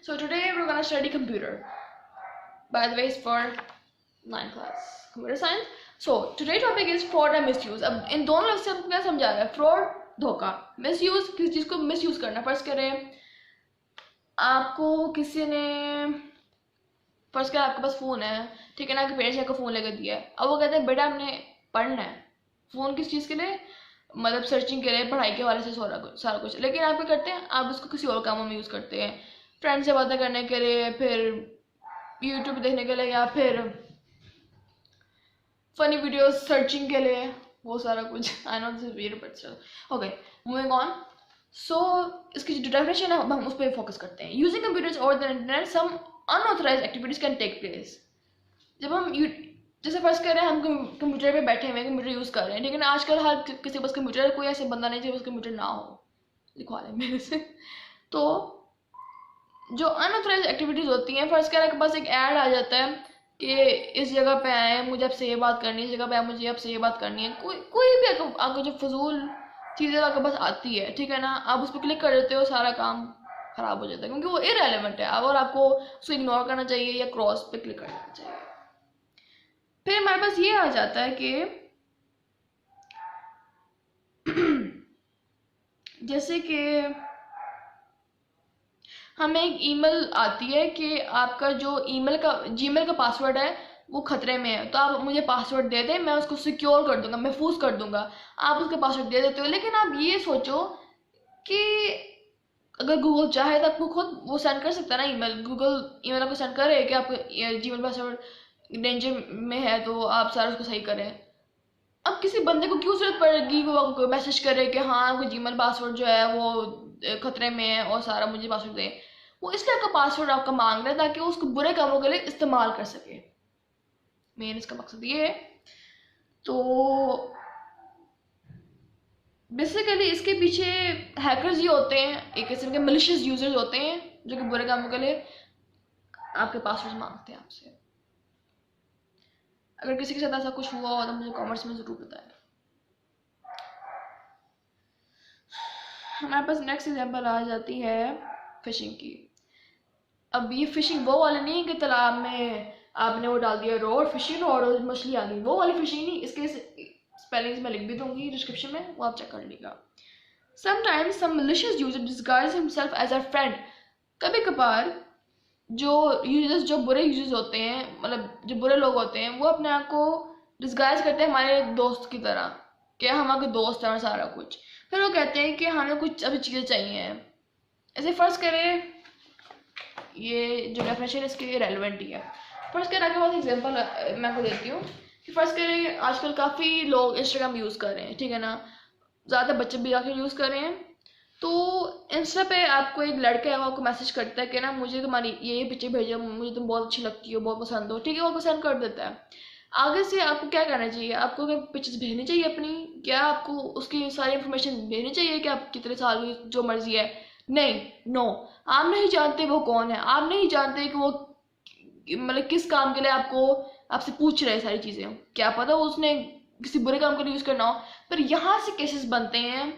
So today we're gonna study computer. By the way, it's for 9th class computer science. So today topic is fraud and misuse. अब इन दोनों लफ्ज़ से हमको क्या समझा रहा है? फ्रॉड, धोखा, मिसयूज, किसी चीज़ को मिसयूज करना। फर्ज करें आपको किसी ने, फर्ज करें आपके पास फ़ोन है, ठीक है ना, आपके पेरेंट्स ने आपको फ़ोन लेकर दिया है। अब वो कहते हैं बेटा हमने पढ़ना है। फ़ोन किस चीज़ के लिए? मतलब सर्चिंग के लिए, पढ़ाई के वाले से सारा कुछ। लेकिन आप क्या करते हैं, आप उसको किसी और कामों में यूज़ करते हैं, फ्रेंड से बातें करने के लिए, फिर यूट्यूब देखने के लिए, या फिर फनी वीडियोस सर्चिंग के लिए, वो सारा कुछ। I know this is weird but still okay, moving on. So इसकी जो डेफिनेशन है हम उस पर फोकस करते हैं। यूजिंग कंप्यूटर्स और the internet some unauthorised activities can take place. जब हम जैसे फर्स्ट कर रहे हैं, हम कंप्यूटर पे बैठे हुए कंप्यूटर यूज़ कर रहे हैं, लेकिन आजकल हर किसी के पास कंप्यूटर है। कोई ऐसे बंदा नहीं जिसके पास कंप्यूटर ना हो, लिखवा लें मेरे से। तो जो अनऑथराइज्ड एक्टिविटीज़ होती हैं, फर्स्ट कर आपके पास एक ऐड आ जाता है कि इस जगह पे आए, मुझे आपसे ये बात करनी है, इस जगह पे आए, मुझे आपसे ये बात करनी है। कोई भी आपको जो फजूल चीज़ें आपके पास आती है, ठीक है ना, आप उस पर क्लिक कर देते हो, सारा काम ख़राब हो जाता है, क्योंकि वो इररेलेवेंट है और आपको उसको इग्नोर करना चाहिए या क्रॉस पे क्लिक कर देना चाहिए। फिर हमारे पास ये आ जाता है कि जैसे कि हमें एक ईमेल आती है कि आपका जो जीमेल का पासवर्ड है वो खतरे में है, तो आप मुझे पासवर्ड दे दें, मैं उसको सिक्योर कर दूंगा, महफूज कर दूंगा। आप उसका पासवर्ड दे देते हो, लेकिन आप ये सोचो कि अगर गूगल चाहे तो आपको खुद वो सेंड कर सकता है ना ईमेल। गूगल ईमेल आपको सेंड करे कि आपका जीमेल पासवर्ड डेंजर में है, तो आप सारा उसको सही करें। अब किसी बंदे को क्यों जरूरत पड़ेगी वो आपको मैसेज करे कि हाँ आपका जीमेल पासवर्ड जो है वो खतरे में है और सारा मुझे पासवर्ड दे। वो इसलिए आपका पासवर्ड आपका मांग रहा है ताकि वो उसको बुरे कामों के लिए इस्तेमाल कर सके। मेन इसका मकसद ये है। तो बेसिकली इसके पीछे हैकर्स ही होते हैं, एक किस्म के मलिशियस यूजर्स होते हैं जो कि बुरे कामों के लिए आपके पासवर्ड मांगते हैं आपसे। अगर किसी के साथ ऐसा कुछ हुआ हो तो मुझे कमेंट्स में जरूर बताएं। हमारे पास नेक्स्ट एग्जांपल आ जाती है फिशिंग की। अब ये फिशिंग वो वाली नहीं है कि तालाब में आपने वो डाल दिया रॉड, फिशिंग रॉड, और मछली आ गई, वो वाली फिशिंग नहीं। इसके स्पेलिंग्स मैं लिख भी दूंगी डिस्क्रिप्शन में, वो आप चेक कर लीजिएगा। Sometimes some malicious user disguises himself as a friend। कभी कभार जो यूजर्स, जो बुरे यूजर्स होते हैं, मतलब जो बुरे लोग होते हैं, वो अपने आप को डिस्गाइज करते हैं हमारे दोस्त की तरह कि हम आपके दोस्त हैं और सारा कुछ। फिर वो कहते हैं कि हमें कुछ अभी चीज़ें चाहिए। ऐसे फर्स्ट करें, ये जो डेफिनेशन है इसके रेलिवेंट ही है। फर्स्ट करें आपके पास एग्जांपल मैं आपको देती हूँ कि फर्स्ट करें आजकल काफ़ी लोग इंस्टाग्राम यूज़ कर रहे हैं, ठीक है ना, ज़्यादा बच्चे भी आकर यूज़ कर रहे हैं। तो इंस्टा पे आपको एक लड़का है, वो आपको मैसेज करता है कि ना मुझे तुम्हारी ये पिक्चर भेजो, मुझे तुम बहुत अच्छी लगती हो, बहुत पसंद हो, ठीक है, वो आपको सेंड कर देता है। आगे से आपको क्या करना चाहिए? आपको क्या पिक्चर्स भेजनी चाहिए अपनी? क्या आपको उसकी सारी इन्फॉर्मेशन भेजनी चाहिए कि आप कितने साल की, जो मर्जी है? नहीं, नो। आप नहीं जानते वो कौन है, आप नहीं जानते कि वो मतलब किस काम के लिए आपसे पूछ रहे हैं सारी चीज़ें। क्या पता उसने किसी बुरे काम के लिए यूज़ करना हो। फिर यहाँ से केसेस बनते हैं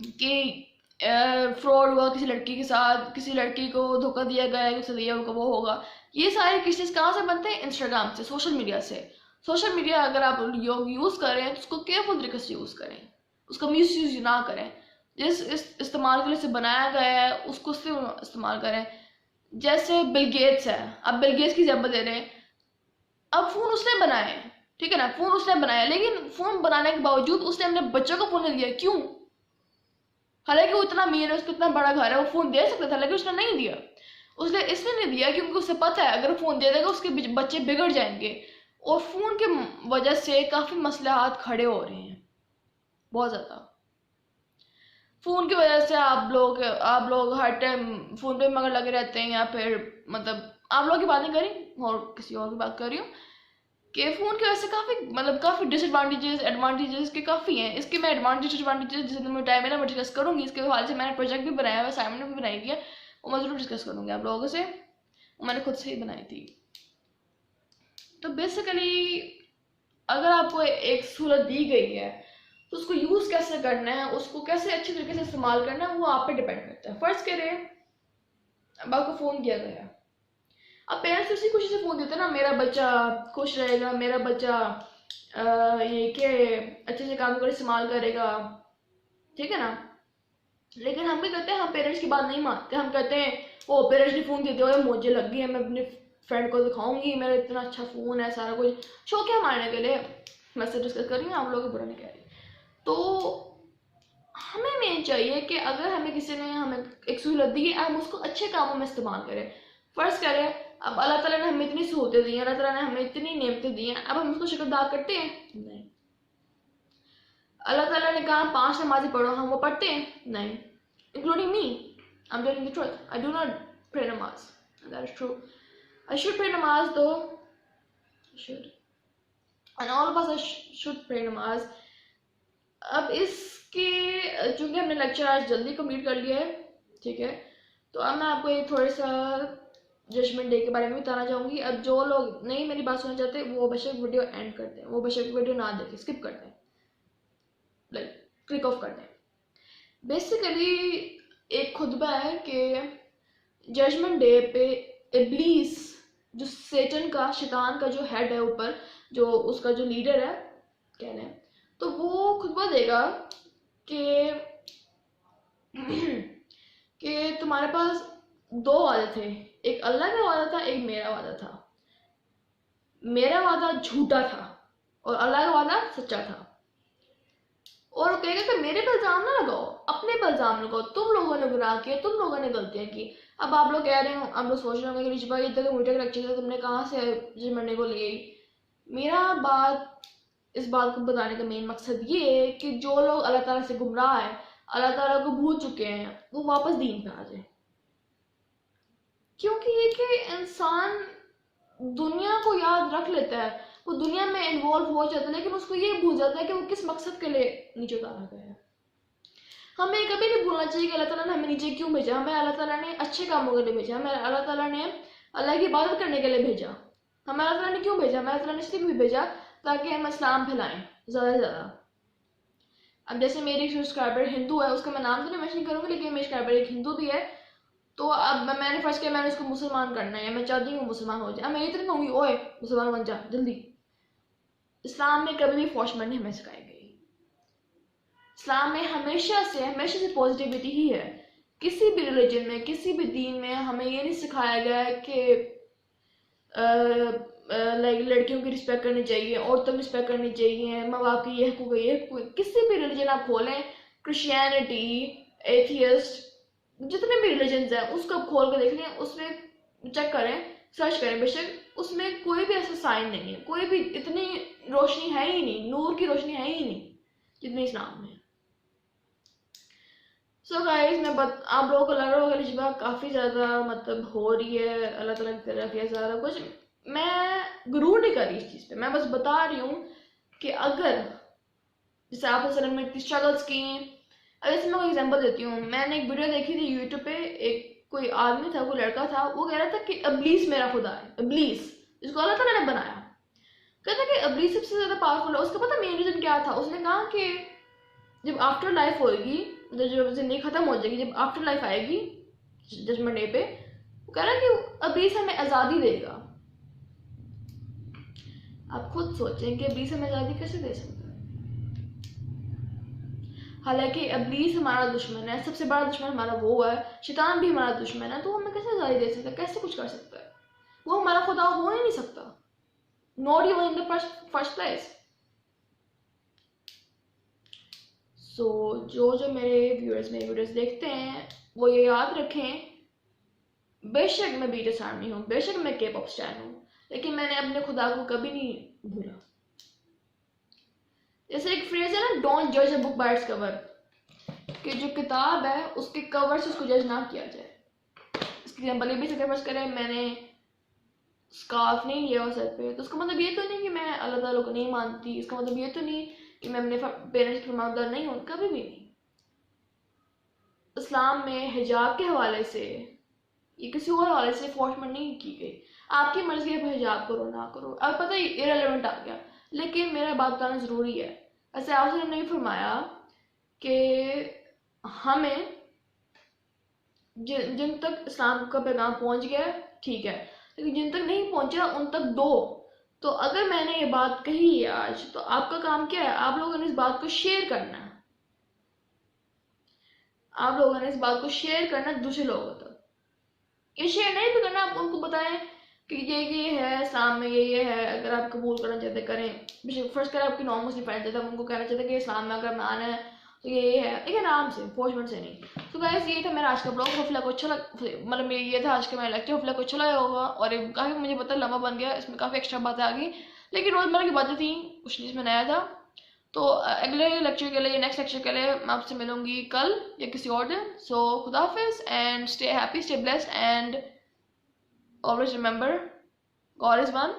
कि फ्रॉड हुआ किसी लड़की के साथ, किसी लड़की को धोखा दिया गया है, किसी दिया होगा वो होगा। ये सारे केसेस कहाँ से बनते हैं? इंस्टाग्राम से, सोशल मीडिया से। सोशल मीडिया अगर आप यूज़ करें तो उसको केयरफुल तरीके से यूज़ करें, उसका मिस यूज ना करें। जिस इस्तेमाल के लिए से बनाया गया है उसको उससे इस्तेमाल करें। जैसे बिल गेट्स है, अब बिल गेट्स की एग्जाम्पल दे रहे हैं। अब फोन उसने बनाया है, ठीक है ना, फोन उसने बनाया, लेकिन फोन बनाने के बावजूद उसने अपने बच्चों को फोन नहीं दिया। क्यों? हालांकि वो इतना अमीर है, उसको इतना बड़ा घर है, वो फोन दे सकता था, लेकिन उसने नहीं दिया। उसने इसलिए नहीं दिया क्योंकि उसे पता है अगर फोन दे देगा उसके बच्चे बिगड़ जाएंगे। और फोन के वजह से काफी मसलाहात खड़े हो रहे हैं, बहुत ज्यादा। फोन की वजह से आप लोग हर टाइम फोन पे मगर लगे रहते हैं, या फिर मतलब आप लोग की बात नहीं करी और किसी और की बात कर रही हूँ कि फ़ोन की वजह से काफ़ी डिसएडवांटेजेस, एडवांटेजेस के काफ़ी हैं। इसके मैं एडवांटेज डिसएडवांटेजेस जिस दिन मुझे टाइम है ना मैं डिस्कस करूँगी। इसके हवाले से मैंने प्रोजेक्ट भी बनाया हुआ, असाइनमेंट भी बनाई हुई है, वो मैं ज़रूर डिस्कस करूँगी आप लोगों से। मैंने खुद से ही बनाई थी। तो बेसिकली अगर आपको एक सहूलत दी गई है तो उसको यूज़ कैसे करना है, उसको कैसे अच्छी तरीके से इस्तेमाल करना है, वो आप पे डिपेंड करता है। फर्स्ट करें अब आपको फ़ोन किया गया, अब पेरेंट्स उसी खुशी से फ़ोन देते हैं ना, मेरा बच्चा खुश रहेगा, मेरा बच्चा ये कि अच्छे से काम कर इस्तेमाल करेगा, ठीक है ना। लेकिन हम भी करते हैं, हम पेरेंट्स की बात नहीं मानते, हम कहते हैं ओ पेरेंट्स ने फ़ोन दे दिया, मुझे लग गई है, मैं अपने फ्रेंड को दिखाऊंगी मेरा इतना अच्छा फ़ोन है, सारा कुछ शो क्या मारने के लिए। मैं से डिस्कस कर रही हूँ, आप लोग बुरा नहीं कह रही। तो हमें मेन चाहिए कि अगर हमें किसी ने हमें एक सहूलत दी है, हम उसको अच्छे कामों में इस्तेमाल करें। फ़र्ज़ करें अब अल्लाह ताला ने हमें इतनी सहूलतें दी हैं, अल्लाह ताला ने हमें इतनी नेमतें दी हैं, अब हम उसको शुक्रगुज़ार करते हैं? नहीं। अल्लाह ताला ने कहा 5 नमाज़ें पढ़ो, हम वो पढ़ते हैं? नहीं। Including me, I'm telling the truth. I do not pray namaz. And that is true. I should pray namaz though. I should. And all of us should pray namaz. अब इसके चूंकि हमने लेक्चर आज जल्दी कंप्लीट कर लिया है, ठीक है, तो अब मैं आपको एक थोड़ा सा जजमेंट डे के बारे में बताना चाहूँगी। अब जो लोग नहीं मेरी बात सुनना चाहते वो बेशक वीडियो एंड करते हैं, वो बेशक वीडियो ना देखें, स्किप करते हैं, लाइक क्लिक ऑफ करते हैं। बेसिकली एक खुतबा है कि जजमेंट डे पे इब्लीस, जो सेटन का, शैतान का जो हेड है ऊपर, जो उसका जो लीडर है कह रहे हैं, तो वो खुतबा देगा कि कि तुम्हारे पास 2 वादे थे, एक अल्लाह का वादा था, एक मेरा वादा था। मेरा वादा झूठा था और अल्लाह का वादा सच्चा था। और वो कहेगा कि मेरे पर इल्जाम ना लगाओ, अपने पर इल्जाम लगाओ, तुम लोगों ने गुनाह किए, तुम लोगों ने गलतियां की। अब आप लोग कह रहे हो, आप लोग सोच रहे होंगे कि रिशबा इधर के मीटर लेक्चर है, तुमने कहाँ से जजमेंट को लिए। मेरा बात इस बात को बताने का मेन मकसद ये है कि जो लोग अल्लाह ताला से गुमराह है, अल्लाह ताला को भूल चुके हैं, वो वापस दीन पे आ जाए। क्योंकि ये कि इंसान दुनिया को याद रख लेता है, वो दुनिया में इन्वॉल्व हो जाता है, लेकिन उसको ये भूल जाता है कि वो किस मकसद के लिए नीचे उतारा गया है। हमें कभी नहीं भूलना चाहिए कि अल्लाह ताला ने हमें नीचे क्यों भेजा। हमें अल्लाह ताला ने अच्छे कामों के लिए भेजा, हमें अल्लाह ताला ने अल्लाह की इबादत करने के लिए भेजा। हमें अल्लाह ताला ने क्यों भेजा? हमें अल्लाह ताला ने इसलिए भी भेजा ताकि हम इस्लाम फैलाएं ज़्यादा से ज़्यादा। अब जैसे मेरी एक सब्सक्राइबर हिंदू है, उसका मैं नाम तो नहीं मेंशन करूँगी, लेकिन मेरी सब्सक्राइबर एक हिंदू भी है, तो अब मैंने फर्स्ट किया मैंने उसको मुसलमान करना है, मैं चाहती हूँ मुसलमान हो जाए। अब मैं ये तो नहीं कहूँगी ओए मुसलमान बन जा जल्दी। इस्लाम में कभी भी फौशमंद नहीं हमें सिखाई गई। इस्लाम में हमेशा से पॉजिटिविटी ही है। किसी भी रिलीजन में, किसी भी दीन में हमें ये नहीं सिखाया गया है कि लाइक लड़कियों की रिस्पेक्ट करनी चाहिए, औरतों की रिस्पेक्ट करनी चाहिए, माँ बाप की ये हकूक है, ये हकूक है। किसी भी रिलीजन आप खोलें, क्रिश्चियनिटी, एथियस्ट, जितने भी रिलीजन्स हैं उसको आप खोल कर देख लें, उसमें चेक करें, सर्च करें, बेशक उसमें कोई भी ऐसा साइन नहीं है, कोई भी इतनी रोशनी है ही नहीं, नूर की रोशनी है ही नहीं जितनी इस्लाम में। सो गाइस आप लोगों को लग रहा होगा रिशबा काफ़ी ज़्यादा मतलब हो रही है अल्लाह ताला की तरफ या सारा कुछ। मैं गुरूर नहीं कर रही इस चीज़ पे, मैं बस बता रही हूँ कि अगर जैसे आप ने इतनी स्ट्रगल्स की, अब जैसे मैं कोई एग्जांपल देती हूँ। मैंने एक वीडियो देखी थी यूट्यूब पे, एक कोई आदमी था, कोई लड़का था, वो कह रहा था कि इब्लीस मेरा खुदा है, इब्लीस जिसको अल्लाह ताला ने बनाया, कहता कि इब्लीस सबसे ज़्यादा पावरफुल है। उसका पता मेन रीज़न क्या था? उसने कहा कि जब आफ्टर लाइफ होगी, जब जिंदगी खत्म हो जाएगी, जब आफ्टर लाइफ आएगी जजमेंट डे पे, वो कह रहा है कि इब्लीस हमें आज़ादी देगा। आप खुद सोचें कि इब्लीस हमें आज़ादी कैसे दे सकता है? हालांकि इब्लीस हमारा दुश्मन है, सबसे बड़ा दुश्मन हमारा वो है, शैतान भी हमारा दुश्मन है, तो हमें कैसे आज़ादी दे सकता है, कैसे कुछ कर सकता है? वो हमारा खुदा हो ही नहीं सकता, not even in the first place. So जो मेरे वीडियोस देखते हैं वो ये याद रखें, बेशक मैं बीटीएस आर्मी हूँ, बेशक मैं के पॉप स्टार हूँ, लेकिन मैंने अपने खुदा को कभी नहीं भूला। जैसे एक फ्रेज है ना, डोंट जज a book by its cover, कि जो किताब है उसके कवर से उसको जज ना किया जाए। इसकी एग्जाम्पल ये भी सपोज करें मैंने स्कार्फ नहीं लिया हुआ सर पे, तो उसका मतलब ये तो नहीं कि मैं अल्लाह ताला को नहीं मानती, इसका मतलब ये तो नहीं कि मैं अपने पेरेंट्स की फरमाबरदार नहीं हूँ, कभी भी नहीं। इस्लाम में हिजाब के हवाले से ये किसी और हवाले से फोर्समेंट नहीं की गई। आपकी मर्जी है हिजाब करो ना करो, अब पता ही इरेलेवेंट आ गया, लेकिन मेरा बात बताना ज़रूरी है। ऐसे आपसे नहीं फरमाया कि हमें जिन तक इस्लाम का पैगाम पहुंच गया है ठीक है, लेकिन जिन तक नहीं पहुंचा उन तक दो। तो अगर मैंने ये बात कही है आज, तो आपका काम क्या है, आप लोगों ने इस बात को शेयर करना है। आप लोगों ने इस बात को शेयर करना है दूसरे लोगों तक। ये शेयर नहीं भी करना, आप उनको बताएं कि ये है इस्लाम में, ये है, अगर आप कबूल करना चाहते करें। फर्स्ट करें आपकी नॉन मुस्लिम फ्रेंड थे, उनको कहना चाहते कि इस्लाम में अगर माना है तो ये है, लेकिन आराम से, फोर्समेंट से नहीं। तो गाइस ये था मेरा आज का ब्लॉग, होपफुली आपको अच्छा लग, मतलब ये था आज का मेरा लेक्चर, होपफुली आपको अच्छा लगा होगा। और काफ़ी मुझे पता लंबा बन गया, इसमें काफ़ी एक्स्ट्रा बातें आ गई, लेकिन रोज़मर्रा की बातें थी, कुछ नहीं इसमें नया था। तो अगले लेक्चर के लिए, नेक्स्ट लेक्चर के लिए मैं आपसे मिलूंगी कल या किसी और दिन। सो खुदा हाफिज and stay happy, stay blessed and always remember God is one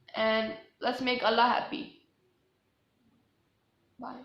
and let's make Allah happy. Bye.